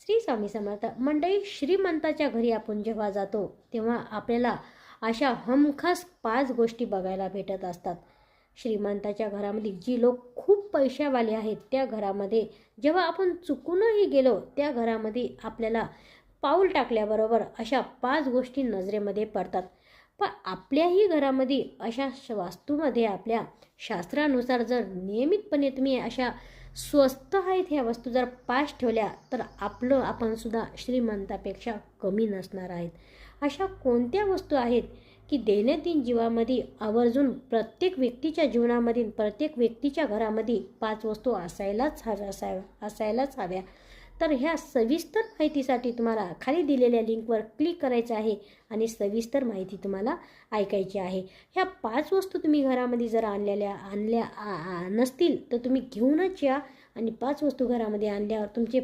श्री स्वामी समर्थ मंडळी, श्रीमंताच्या घरी आपण जेव्हा जातो तेव्हा आपल्याला अशा हमखास 5 गोष्टी बघायला भेटत असतात. श्रीमंताच्या घरामध्ये जी लोक खूप पैशावाले आहेत त्या घरामध्ये जेव्हा आपण चुकूनही गेलो त्या घरामध्ये आपल्याला पाऊल टाकल्याबरोबर अशा 5 गोष्टी नजरेमध्ये पडतात. पण आपल्याही घरामध्ये अशा वास्तूमध्ये आपल्या शास्त्रानुसार जर नियमितपणे तुम्ही अशा स्वस्त आहेत ह्या वस्तू जर 5 ठेवल्या तर आपण सुद्धा श्रीमंतापेक्षा कमी नसणार आहेत. अशा कोणत्या वस्तू आहेत की दैनंदिन जीवामध्ये आवर्जून प्रत्येक व्यक्तीच्या जीवनामध्ये प्रत्येक व्यक्तीच्या घरामध्ये 5 वस्तू असायलाच हव्या. तर ह्या सविस्तर माहितीसाठी तुम्हाला खाली दिलेल्या लिंकवर क्लिक करायचं आहे आणि सविस्तर माहिती तुम्हाला ऐकायची आहे. ह्या 5 वस्तू तुम्ही घरामध्ये जर आणल्या नसतील तर तुम्ही घेऊनच या आणि 5 वस्तू घरामध्ये आणल्यावर तुमचे